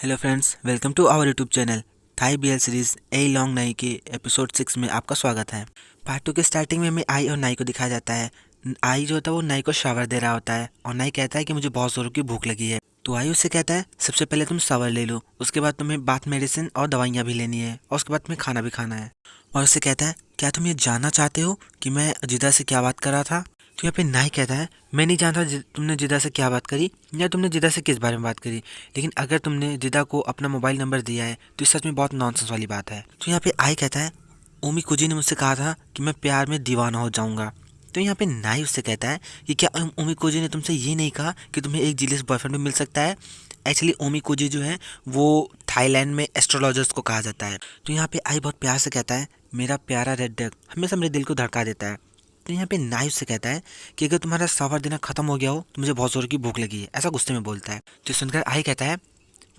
Hello friends, welcome to our YouTube channel Thai BL series ए लॉन्ग नाई के एपिसोड 6 में आपका स्वागत है। पार्ट 2 के स्टार्टिंग में हमें आई और नाई को दिखाया जाता है। आई जो होता है वो नाई को शावर दे रहा होता है और नाई कहता है कि मुझे बहुत जोरों की भूख लगी है। तो आई उससे कहता है सबसे पहले तुम शावर ले लो, उसके बाद तुम्हें बाथ मेडिसिन और दवाइयाँ भी लेनी है और उसके बाद तुम्हें खाना भी खाना है। और उससे कहता है क्या तुम ये जानना चाहते हो कि मैं जिदा से क्या बात कर रहा था। तो यहाँ पे नाई कहता है मैं नहीं जानता तुमने जिदा से क्या बात करी या तुमने जिदा से किस बारे में बात करी, लेकिन अगर तुमने जिदा को अपना मोबाइल नंबर दिया है तो सच में बहुत नॉनसेंस वाली बात है। तो यहाँ पे आई कहता है ओमी कुजी ने मुझसे कहा था कि मैं प्यार में दीवाना हो जाऊंगा। तो यहाँ पे नाई उससे कहता है कि क्या ओमी कुजी ने तुमसे ये नहीं कहा कि तुम्हें एक जीलियस बॉयफ्रेंड भी मिल सकता है। एक्चुअली ओमी कुजी जो है वो थाईलैंड में एस्ट्रोलॉजर्स को कहा जाता है। तो यहाँ पे आई बहुत प्यार से कहता है मेरा प्यारा रेड डक हमेशा मेरे दिल को धड़का देता है। तो यहाँ पे नाइफ से कहता है कि अगर तुम्हारा शावर देना खत्म हो गया हो तो मुझे बहुत जोर की भूख लगी है, ऐसा गुस्से में बोलता है। तो सुनकर आई कहता है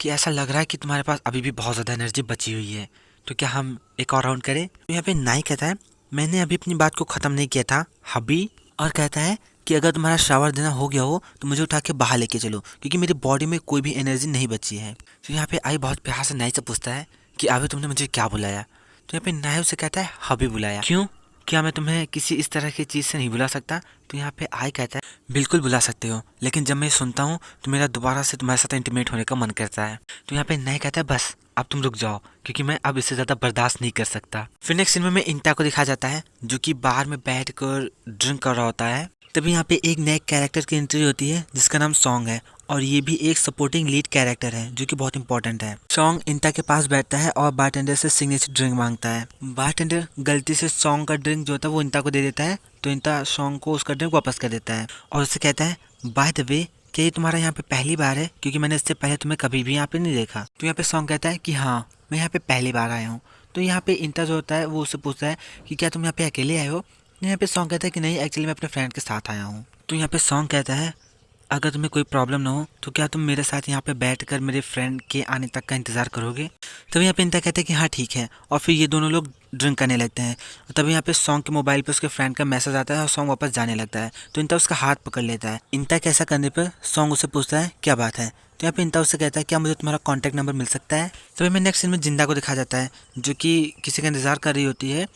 कि ऐसा लग रहा है कि तुम्हारे पास अभी भी बहुत ज़्यादा एनर्जी बची हुई है, तो क्या हम एक और राउंड करें। तो यहाँ पे नाई कहता है मैंने अभी अपनी बात को ख़त्म नहीं किया था हबी, और कहता है कि अगर तुम्हारा शावर देना हो गया हो तो मुझे उठा के बाहर लेके चलो क्योंकि मेरी बॉडी में कोई भी एनर्जी नहीं बची है। तो यहाँ पे आई बहुत प्यार से नाई से पूछता है कि अभी तुमने मुझे क्या बुलाया। तो यहाँ पे नाई से कहता है हबी बुलाया। क्यों, क्या मैं तुम्हें किसी इस तरह की चीज़ से नहीं बुला सकता। तो यहाँ पे आई कहता है बिल्कुल बुला सकते हो, लेकिन जब मैं सुनता हूँ तो मेरा दोबारा से तुम्हारे साथ इंटीमेट होने का मन करता है। तो यहाँ पे नए कहता है बस अब तुम रुक जाओ क्योंकि मैं अब इससे ज़्यादा बर्दाश्त नहीं कर सकता। फिर नेक्स्ट सीन में इंटा को दिखाया जाता है जो कि बाहर में बैठ कर ड्रिंक कर रहा होता है। तभी यहाँ पे एक नए कैरेक्टर की एंट्री होती है जिसका नाम सॉन्ग है और ये भी एक सपोर्टिंग लीड कैरेक्टर है जो कि बहुत इंपॉर्टेंट है। सॉन्ग इंटा के पास बैठता है और बारटेंडर से सिग्नेचर ड्रिंक मांगता है। बारटेंडर गलती से सॉन्ग का ड्रिंक जो होता है वो इंटा को दे देता है, तो इंटा सॉन्ग को उसका ड्रिंक वापस कर देता है और उससे कहता है बाय द वे क्या ये तुम्हारा यहाँ पे पहली बार है, क्योंकि मैंने इससे पहले तुम्हें कभी भी यहाँ पे नहीं देखा। तो यहाँ पे सॉन्ग कहता है कि हाँ मैं यहाँ पे पहली बार आया हूँ। तो यहाँ पे इंटा जो होता है वो उससे पूछता है कि क्या तुम यहाँ पे अकेले आए हो। यहाँ पे सॉन्ग कहता है कि नहीं एक्चुअली मैं अपने फ्रेंड के साथ आया हूँ। तो यहाँ पे सॉन्ग कहता है अगर तुम्हें कोई प्रॉब्लम ना हो तो क्या तुम मेरे साथ यहाँ पे बैठकर मेरे फ्रेंड के आने तक का इंतज़ार करोगे। तभी यहाँ पे इंटा कहते हैं कि हाँ ठीक है, और फिर ये दोनों लोग ड्रिंक करने लगते हैं। तभी यहाँ पे सॉन्ग के मोबाइल पे उसके फ्रेंड का मैसेज आता है और सॉन्ग वापस जाने लगता है। तो इंटा उसका हाथ पकड़ लेता है। इंटा के ऐसा करने पर सॉन्ग उससे पूछता है क्या बात है। तो यहाँ पे इंटा उससे कहता है क्या मुझे तुम्हारा कॉन्टैक्ट नंबर मिल सकता है। तभी हमें नेक्स्ट सीन में जिंदा को दिखाया जाता है जो कि किसी का इंतज़ार कर रही होती है।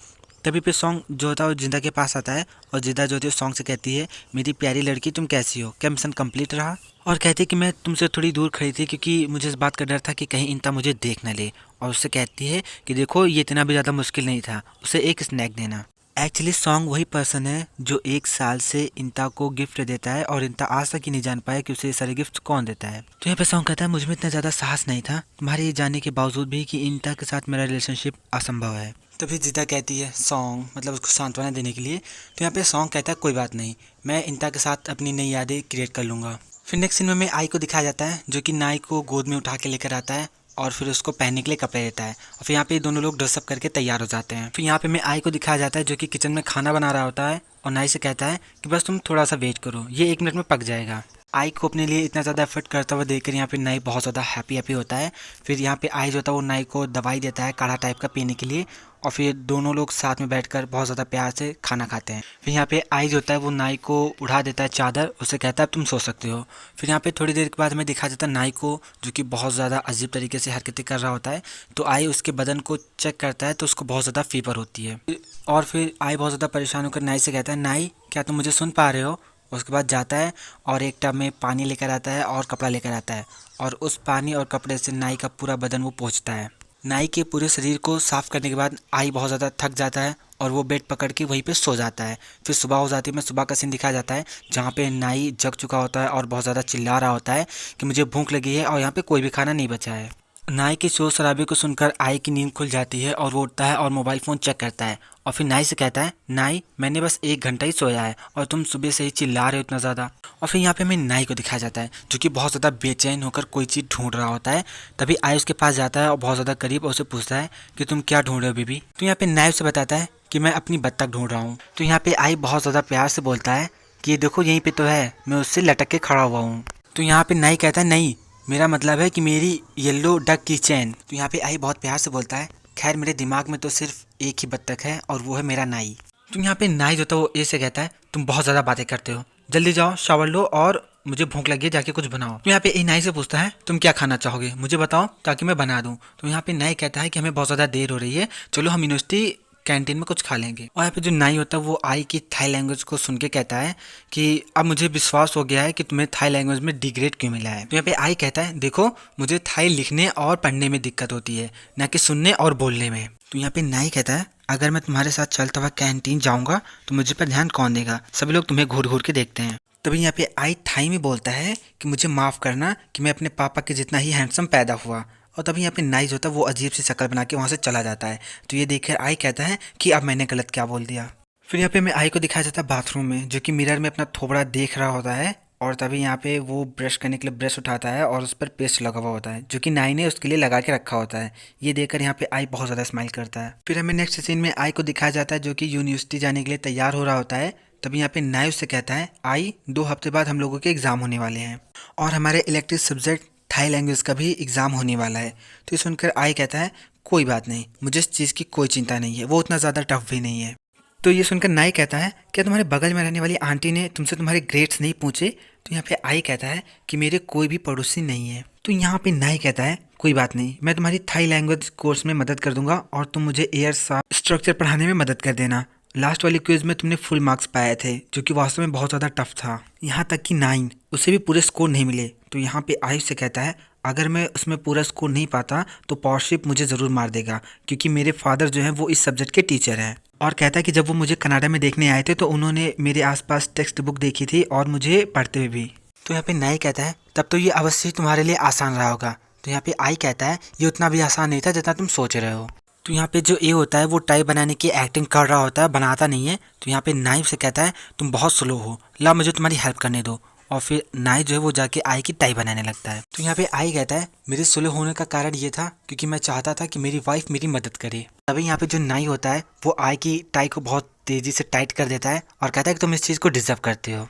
तभी पे सॉन्ग जो होता है वो जिंदा के पास आता है और जिंदा जो होती है सॉन्ग से कहती है मेरी प्यारी लड़की तुम कैसी हो, क्या मिशन कंप्लीट रहा। और कहती है कि मैं तुमसे थोड़ी दूर खड़ी थी क्योंकि मुझे इस बात का डर था कि कहीं इंटा मुझे देख न ले। और उससे कहती है कि देखो ये इतना भी ज़्यादा मुश्किल नहीं था, उसे एक स्नैक देना। एक्चुअली सॉन्ग वही पर्सन है जो 1 साल से इंटा को गिफ्ट देता है और इंटा आज तक ही नहीं जान पाया कि उसे ये सारे गिफ्ट कौन देता है। तो यहाँ पे सॉन्ग कहता है मुझ में इतना ज़्यादा साहस नहीं था तुम्हारे ये जानने के बावजूद भी कि इंटा के साथ मेरा रिलेशनशिप असंभव है। तभी जिदा कहती है सॉन्ग मतलब उसको सांत्वना देने के लिए। तो यहाँ पे सॉन्ग कहता है कोई बात नहीं, मैं इंटा के साथ अपनी नई यादें क्रिएट कर लूँगा। फिर नेक्स्ट सीन में आई को दिखाया जाता है जो कि नाई को गोद में उठा के लेकर आता है और फिर उसको पहनने के लिए कपड़े देता है और फिर यहाँ पे दोनों लोग ड्रेसअप करके तैयार हो जाते हैं। फिर यहाँ पे मैं आई को दिखाया जाता है जो कि किचन में खाना बना रहा होता है और नाई से कहता है कि बस तुम थोड़ा सा वेट करो, ये 1 मिनट में पक जाएगा। आई को अपने लिए इतना ज़्यादा एफर्ट करता हुआ देखकर यहाँ पे नाई बहुत ज़्यादा हैप्पी होता है। फिर यहाँ पे आई जो होता है वो नाई को दवाई देता है काढ़ा टाइप का पीने के लिए और फिर दोनों लोग साथ में बैठकर बहुत ज़्यादा प्यार से खाना खाते हैं। फिर यहाँ पे आई जो होता है वो नाई को उड़ा देता है चादर, उसे कहता है तुम सो सकते हो। फिर यहाँ पे थोड़ी देर के बाद हमें दिखा जाता है नाई को जो कि बहुत ज़्यादा अजीब तरीके से हरकतें कर रहा होता है। तो आई उसके बदन को चेक करता है तो उसको बहुत ज़्यादा फीवर होती है और फिर आई बहुत ज़्यादा परेशान होकर नाई से कहता है नाई क्या तुम मुझे सुन पा रहे हो। उसके बाद जाता है और एक टब में पानी लेकर आता है और कपड़ा लेकर आता है और उस पानी और कपड़े से नाई का पूरा बदन वो पोंछता है। नाई के पूरे शरीर को साफ करने के बाद आई बहुत ज़्यादा थक जाता है और वो बेड पकड़ के वहीं पे सो जाता है। फिर सुबह हो जाती है, मैं सुबह का सीन दिखाया जाता है जहाँ पे नाई जग चुका होता है और बहुत ज़्यादा चिल्ला रहा होता है कि मुझे भूख लगी है और यहाँ पे कोई भी खाना नहीं बचा है। नाई के शोर शराबे को सुनकर आई की नींद खुल जाती है और वो उठता है और मोबाइल फ़ोन चेक करता है और फिर नाई से कहता है नाई मैंने बस 1 घंटा ही सोया है और तुम सुबह से ही चिल्ला रहे हो इतना ज़्यादा। और फिर यहाँ पे हमें नाई को दिखाया जाता है जो कि बहुत ज़्यादा बेचैन होकर कोई चीज़ ढूंढ रहा होता है। तभी आई उसके पास जाता है और बहुत ज़्यादा करीब और उसे पूछता है कि तुम क्या ढूंढ रहे हो बेबी। तो यहाँ पे नाई उसे बताता है कि मैं अपनी बत्तख ढूंढ रहा हूँ। तो यहाँ पे आई बहुत ज़्यादा प्यार से बोलता है कि देखो यहीं पे तो है, मैं उससे लटक के खड़ा हुआ हूँ। तो यहाँ पे नाई कहता है नहीं मेरा मतलब है कि मेरी येलो डक की चैन। तो यहाँ पे आई बहुत प्यार से बोलता है खैर मेरे दिमाग में तो सिर्फ एक ही बत्तख है और वो है मेरा नाई। तो यहाँ पे नाई जो था वो ए से कहता है तुम बहुत ज़्यादा बातें करते हो, जल्दी जाओ शावर लो और मुझे भूख लगी है, जाके कुछ बनाओ। तो यहाँ पे ए नाई से पूछता है तुम क्या खाना चाहोगे, मुझे बताओ ताकि मैं बना दूँ। तो यहाँ पे नाई कहता है कि हमें बहुत ज़्यादा देर हो रही है, चलो हम यूनिवर्सिटी कैंटीन में कुछ खा लेंगे। और यहाँ पे जो नाई होता है वो आई की थाई लैंग्वेज को सुन के कहता है कि अब मुझे विश्वास हो गया है कि तुम्हें थाई लैंग्वेज में डिग्रेड क्यों मिला है। तो यहाँ पे आई कहता है देखो मुझे थाई लिखने और पढ़ने में दिक्कत होती है, ना कि सुनने और बोलने में। तो यहाँ पे नाई कहता है अगर मैं तुम्हारे साथ चलता हुआ कैंटीन जाऊंगा तो मुझे पर ध्यान कौन देगा, सभी लोग तुम्हें घूर घूर के देखते हैं। तभी यहाँ पे आई थाई में बोलता है कि मुझे माफ़ करना कि मैं अपने पापा के जितना ही हैंडसम पैदा हुआ। और तभी यहाँ पे नाइज होता है वो अजीब सी शक्ल बना के वहाँ से चला जाता है। तो ये देखकर आई कहता है कि अब मैंने गलत क्या बोल दिया। फिर यहाँ पे हमें आई को दिखाया जाता है बाथरूम में, जो कि मिरर में अपना थोबड़ा देख रहा होता है। और तभी यहाँ पे वो ब्रश करने के लिए ब्रश उठाता है और उस पर पेस्ट लगा हुआ होता है, जो कि नाई ने उसके लिए लगा के रखा होता है। ये देखकर यहाँ पे आई बहुत ज़्यादा स्माइल करता है। फिर हमें नेक्स्ट सीन में आई को दिखाया जाता है जो कि यूनिवर्सिटी जाने के लिए तैयार हो रहा होता है। तभी यहाँ पे नाई उससे कहता है आई 2 हफ्ते बाद हम लोगों के एग्ज़ाम होने वाले हैं और हमारे इलेक्टिव सब्जेक्ट थाई लैंग्वेज का भी एग्ज़ाम होने वाला है। तो ये सुनकर आई कहता है कोई बात नहीं, मुझे इस चीज़ की कोई चिंता नहीं है, वो उतना ज़्यादा टफ भी नहीं है। तो ये सुनकर नाई कहता है क्या तुम्हारे बगल में रहने वाली आंटी ने तुमसे तुम्हारे ग्रेड्स नहीं पूछे। तो यहाँ पे आई कहता है कि मेरे कोई भी पड़ोसी नहीं है। तो यहाँ पे नाई कहता है कोई बात नहीं, मैं तुम्हारी थाई लैंग्वेज कोर्स में मदद कर दूंगा और तुम मुझे एयर स्ट्रक्चर पढ़ाने में मदद कर देना। लास्ट वाली क्विज में तुमने फुल मार्क्स पाए थे, जो कि वास्तव में बहुत ज़्यादा टफ था, यहाँ तक कि 9 उसे भी पूरे स्कोर नहीं मिले। तो यहाँ पे आयुष से कहता है अगर मैं उसमें पूरा स्कोर नहीं पाता तो पॉरशिप मुझे ज़रूर मार देगा, क्योंकि मेरे फादर जो हैं वो इस सब्जेक्ट के टीचर हैं। और कहता है कि जब वो मुझे कनाडा में देखने आए थे तो उन्होंने मेरे आसपास टेक्स्ट बुक देखी थी और मुझे पढ़ते हुए भी। तो यहाँ पे नाई कहता है तब तो ये अवश्य तुम्हारे लिए आसान रहा होगा। तो यहाँ पे आई कहता है ये उतना भी आसान नहीं था जितना तुम सोच रहे हो। तो यहाँ पे जो ए होता है वो टाई बनाने की एक्टिंग कर रहा होता है, बनाता नहीं है। तो यहाँ पे नाई से कहता है तुम बहुत स्लो हो, ला मुझे तुम्हारी हेल्प करने दो। और फिर नाई जो है वो जाके आई की टाई बनाने लगता है। तो यहाँ पे आई कहता है मेरे स्लो होने का कारण ये था क्योंकि मैं चाहता था कि मेरी वाइफ मेरी मदद करे। तभी यहाँ पे जो नाई होता है वो आई की टाई को बहुत तेजी से टाइट कर देता है और कहता है कि तुम इस चीज़ को डिजर्व करते हो।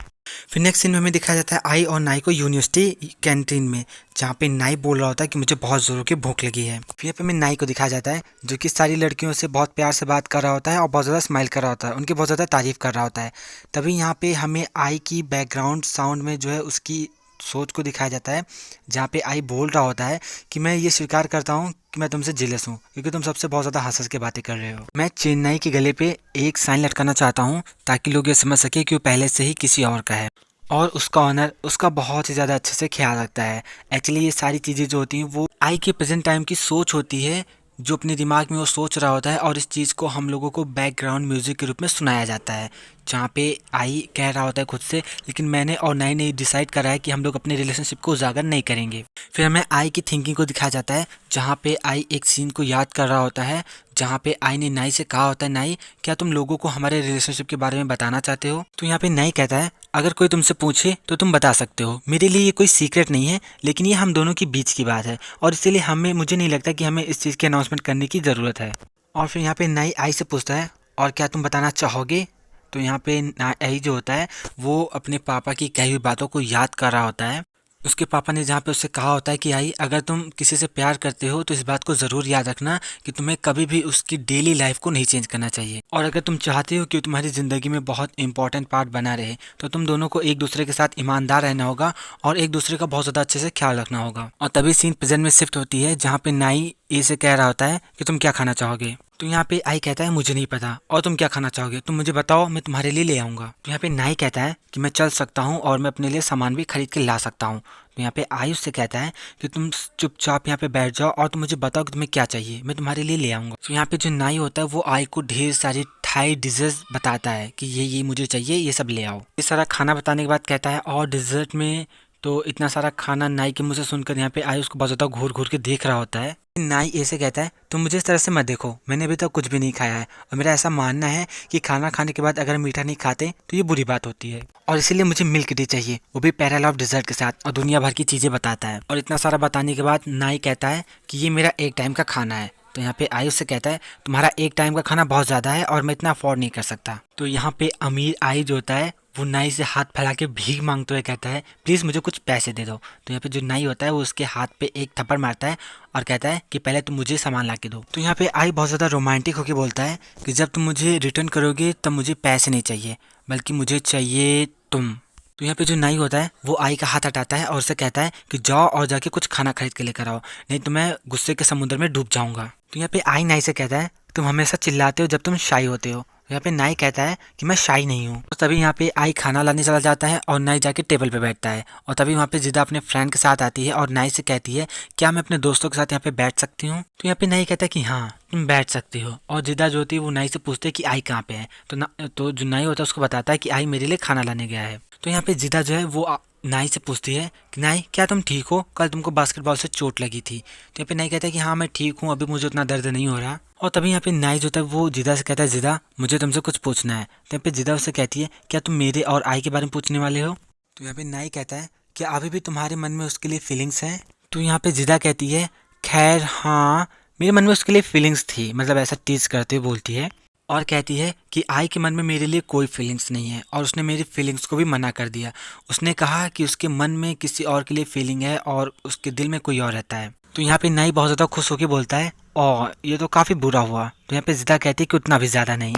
फिर नेक्स्ट सीन में हमें दिखाया जाता है आई और नाई को यूनिवर्सिटी कैंटीन में, जहाँ पे नाई बोल रहा होता है कि मुझे बहुत ज़ोरों की भूख लगी है। फिर यहाँ पे हमें नाई को दिखाया जाता है जो कि सारी लड़कियों से बहुत प्यार से बात कर रहा होता है और बहुत ज़्यादा स्माइल कर रहा होता है, उनकी बहुत ज़्यादा तारीफ़ कर रहा होता है। तभी यहाँ पे हमें आई की बैकग्राउंड साउंड में जो है उसकी सोच को दिखाया जाता है, जहाँ पे आई बोल रहा होता है कि मैं ये स्वीकार करता हूँ कि मैं तुमसे जेलस हूँ क्योंकि तुम सबसे बहुत ज़्यादा हंस हंस के बातें कर रहे हो। मैं चेन्नई के गले पे एक साइन लटकाना चाहता हूँ ताकि लोग ये समझ सके कि वो पहले से ही किसी और का है और उसका ऑनर उसका बहुत ही ज़्यादा अच्छे से ख्याल रखता है। एक्चुअली ये सारी चीज़ें जो होती हैं वो आई के प्रेजेंट टाइम की सोच होती है, जो अपने दिमाग में वो सोच रहा होता है और इस चीज़ को हम लोगों को बैकग्राउंड म्यूज़िक के रूप में सुनाया जाता है, जहाँ पे आई कह रहा होता है खुद से लेकिन मैंने और नाई ने डिसाइड करा है कि हम लोग अपने रिलेशनशिप को उजागर नहीं करेंगे। फिर हमें आई की थिंकिंग को दिखाया जाता है, जहाँ पे आई एक सीन को याद कर रहा होता है, जहाँ पे आई ने नाई से कहा होता है नाई क्या तुम लोगों को हमारे रिलेशनशिप के बारे में बताना चाहते हो। तो यहाँ पे नाई कहता है अगर कोई तुमसे पूछे तो तुम बता सकते हो, मेरे लिए ये कोई सीक्रेट नहीं है, लेकिन ये हम दोनों के बीच की बात है और इसीलिए मुझे नहीं लगता कि हमें इस चीज़ की अनाउंसमेंट करने की ज़रूरत है। और फिर यहाँ पे नाई आई से पूछता है और क्या तुम बताना चाहोगे। तो यहाँ पे आई जो होता है वो अपने पापा की कही हुई बातों को याद कर रहा होता है। उसके पापा ने जहाँ पे उससे कहा होता है कि आई अगर तुम किसी से प्यार करते हो तो इस बात को ज़रूर याद रखना कि तुम्हें कभी भी उसकी डेली लाइफ को नहीं चेंज करना चाहिए, और अगर तुम चाहते हो कि तुम्हारी ज़िंदगी में बहुत इंपॉर्टेंट पार्ट बना रहे तो तुम दोनों को एक दूसरे के साथ ईमानदार रहना होगा और एक दूसरे का बहुत ज़्यादा अच्छे से ख्याल रखना होगा। और तभी सीन प्रेजेंट में शिफ्ट होती है, जहाँ पे नाई ए से कह रहा होता है कि तुम क्या खाना चाहोगे। तो यहाँ पे आई कहता है मुझे नहीं पता, और तुम क्या खाना चाहोगे, तुम मुझे बताओ मैं तुम्हारे लिए ले आऊँगा। तो यहाँ पे नाई कहता है कि मैं चल सकता हूँ और मैं अपने लिए सामान भी खरीद के ला सकता हूँ। तो यहाँ पे आई उससे कहता है कि तुम चुपचाप यहाँ पे बैठ जाओ और तुम मुझे बताओ कि तुम्हें क्या चाहिए, मैं तुम्हारे लिए ले आऊँगा। तो यहाँ पे जो नाई होता है वो आई को ढेर सारी थाई डिशेज बताता है कि ये मुझे चाहिए, ये सब ले आओ। ये सारा खाना बताने के बाद कहता है और डिजर्ट में। तो इतना सारा खाना नाई के मुँह से सुनकर यहाँ पे आई उसको बहुत ज़्यादा घूर घूर के देख रहा होता है। नाई ऐसे कहता है तुम मुझे इस तरह से मत देखो, मैंने अभी तक कुछ भी नहीं खाया है और मेरा ऐसा मानना है कि खाना खाने के बाद अगर मीठा नहीं खाते तो ये बुरी बात होती है, और इसीलिए मुझे मिल्क टी चाहिए, वो भी पैरेलल ऑफ डिजर्ट के साथ, और दुनिया भर की चीज़ें बताता है। और इतना सारा बताने के बाद नाई कहता है कि ये मेरा एक टाइम का खाना है। तो यहाँ पे आई उससे कहता है तुम्हारा एक टाइम का खाना बहुत ज़्यादा है और मैं इतना अफोर्ड नहीं कर सकता। तो यहाँ पे अमीर आई जो होता है वो नाई से हाथ फैला के भीख मांगते हुए कहता है प्लीज़ मुझे कुछ पैसे दे दो। तो यहाँ पे जो नाई होता है वो उसके हाथ पे एक थप्पड़ मारता है और कहता है कि पहले तुम मुझे सामान ला के दो। तो यहाँ पे आई बहुत ज़्यादा रोमांटिक होकर बोलता है कि जब तुम मुझे रिटर्न करोगे तब मुझे पैसे नहीं चाहिए, बल्कि मुझे चाहिए तुम। तो यहाँ पे जो नाई होता है वो आई का हाथ हटाता है और उसे कहता है कि जाओ और जाके कुछ खाना खरीद के लेकर आओ, नहीं तो मैं गुस्से के समुद्र में डूब जाऊंगा। तो यहाँ पे आई नाई से कहता है तुम हमेशा चिल्लाते हो जब तुम शाई होते हो। यहाँ पे नाई कहता है कि मैं शाई नहीं हूँ। तो तभी यहाँ पे आई खाना लाने चला जाता है और नाई जाके टेबल पे बैठता है और तभी वहाँ पे जिदा अपने फ्रेंड के साथ आती है और नाई से कहती है क्या मैं अपने दोस्तों के साथ यहाँ पे बैठ सकती हूँ। तो यहाँ पे नाई कहता है कि हाँ तुम बैठ सकती हो और जिदा जो होती है वो नाई से पूछते है कि आई कहाँ पे है। तो जो नाई होता है उसको बताता है कि आई मेरे लिए खाना लाने गया है। तो यहाँ पे जिदा जो है वो नाई से पूछती है कि नाई क्या तुम ठीक हो, कल तुमको बास्केटबॉल से चोट लगी थी। तो यहाँ पे नाई कहता है कि हाँ मैं ठीक हूँ, अभी मुझे उतना दर्द नहीं हो रहा। और तभी यहाँ पे नाई जो होता है वो जिदा से कहता है जिदा मुझे तुमसे कुछ पूछना है। तो यहाँ पे जिदा उससे कहती है क्या तुम मेरे और आई के बारे में पूछने वाले हो। तो यहाँ पे नाई कहता है क्या अभी भी तुम्हारे मन में उसके लिए फीलिंग्स हैं। तो यहाँ पे जिदा कहती है खैर हाँ मेरे मन में उसके लिए फीलिंग्स थी, मतलब ऐसा टीज करते हुए बोलती है और कहती है कि आई के मन में मेरे लिए कोई फीलिंग्स नहीं है और उसने मेरी फीलिंग्स को भी मना कर दिया। उसने कहा कि उसके मन में किसी और के लिए फीलिंग है और उसके दिल में कोई और रहता है। तो यहाँ पे नाई बहुत ज़्यादा खुश होकर बोलता है और ये तो काफ़ी बुरा हुआ। तो यहाँ पे जिदा कहती है कि उतना भी ज़्यादा नहीं।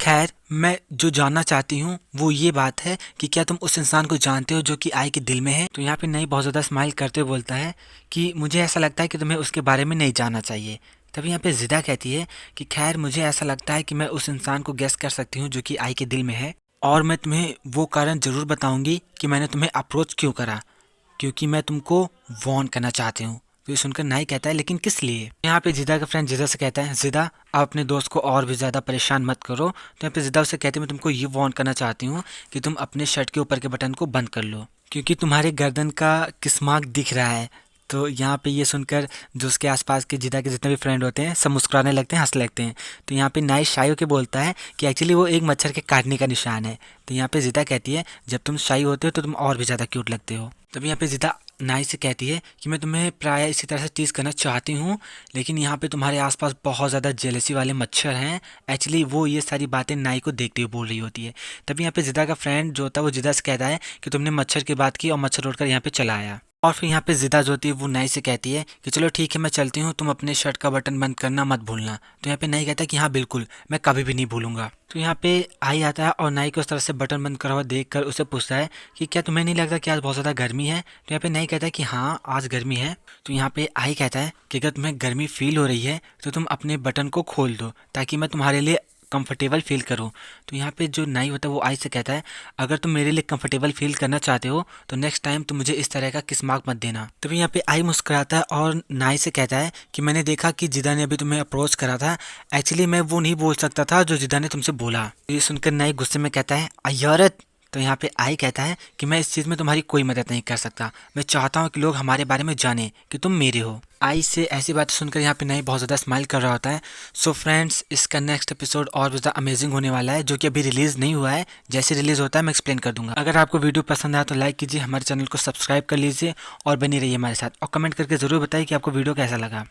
खैर मैं जो जानना चाहती हूँ वो ये बात है कि क्या तुम उस इंसान को जानते हो जो कि आई के दिल में है। तो यहाँ पे नाई बहुत ज़्यादा स्माइल करते हुए बोलता है कि मुझे ऐसा लगता है कि तुम्हें उसके बारे में नहीं जानना चाहिए। तभी यहाँ पे जिदा कहती है कि खैर मुझे ऐसा लगता है कि मैं उस इंसान को गेस कर सकती हूँ जो कि आई के दिल में है और मैं तुम्हें वो कारण ज़रूर बताऊंगी कि मैंने तुम्हें अप्रोच क्यों करा, क्योंकि मैं तुमको वार्न करना चाहती हूँ। तो ये सुनकर नाई कहता है लेकिन किस लिए। यहाँ पे जिदा का फ्रेंड जिदा से कहता है जिदा आप अपने दोस्त को और भी ज़्यादा परेशान मत करो। तो यहाँ पे जिदा उसे कहती है मैं तुमको ये वार्न करना चाहती हूँ कि तुम अपने शर्ट के ऊपर के बटन को बंद कर लो क्योंकि तुम्हारे गर्दन का किस्मार्क दिख रहा है। तो यहाँ पे ये सुनकर जो उसके आसपास के जिदा के जितने भी फ्रेंड होते हैं सब मुस्कुराने लगते हैं, हंस लगते हैं। तो यहाँ पे नाई शाई होकर बोलता है कि एक्चुअली वो एक मच्छर के काटने का निशान है। तो यहाँ पे जिदा कहती है जब तुम शाई होते हो तो तुम और भी ज़्यादा क्यूट लगते हो। तभी यहाँ पे जिदा नाई से कहती है कि मैं तुम्हें प्राय इसी तरह से टीज करना चाहती हूँ लेकिन यहाँ पे तुम्हारे आसपास बहुत ज़्यादा जेलसी वाले मच्छर हैं। एक्चुअली वो ये सारी बातें नाई को देखते हुए बोल रही होती है। तभी यहाँ पे जिदा का फ्रेंड जो होता है वो जिदा से कहता है कि तुमने मच्छर की बात की और मच्छर उड़कर यहाँ पे चला आया। और फिर यहाँ पे जिदा जो होती है वो नाई से कहती है कि चलो ठीक है मैं चलती हूँ, तुम अपने शर्ट का बटन बंद करना मत भूलना। तो यहाँ पे नाई कहता है कि हाँ बिल्कुल मैं कभी भी नहीं भूलूंगा। तो यहाँ पे आई आता है और नाई को उस तरह से बटन बंद करा हुआ देख कर उसे पूछता है कि क्या तुम्हें नहीं लगता कि आज बहुत ज़्यादा गर्मी है। तो यहाँ पे नाई कहता है कि हाँ आज गर्मी है। तो यहाँ पे आई कहता है कि अगर तुम्हें गर्मी फील हो रही है तो तुम अपने बटन को खोल दो ताकि मैं तुम्हारे लिए कंफर्टेबल फील करूं। तो यहाँ पे जो नाई होता है वो आई से कहता है अगर तुम मेरे लिए कंफर्टेबल फील करना चाहते हो तो नेक्स्ट टाइम तुम मुझे इस तरह का किस मार्क मत देना। तो यहाँ पे आई मुस्कुराता है और नाई से कहता है कि मैंने देखा कि जिदा ने अभी तुम्हें अप्रोच करा था, एक्चुअली मैं वो नहीं बोल सकता था जो जिदा ने तुमसे बोला। ये सुनकर नाई गुस्से में कहता है अयरत। तो यहाँ पे आई कहता है कि मैं इस चीज़ में तुम्हारी कोई मदद नहीं कर सकता, मैं चाहता हूँ कि लोग हमारे बारे में जाने कि तुम मेरे हो। आई से ऐसी बातें सुनकर यहाँ पे नाई बहुत ज़्यादा स्माइल कर रहा होता है। सो फ्रेंड्स इसका नेक्स्ट एपिसोड और भी ज़्यादा अमेजिंग होने वाला है जो कि अभी रिलीज़ नहीं हुआ है। जैसे रिलीज़ होता है मैं एक्सप्लेन कर दूंगा। अगर आपको वीडियो पसंद आया तो लाइक कीजिए, हमारे चैनल को सब्सक्राइब कर लीजिए और बनी रहिए हमारे साथ और कमेंट करके ज़रूर बताइए कि आपको वीडियो कैसा लगा।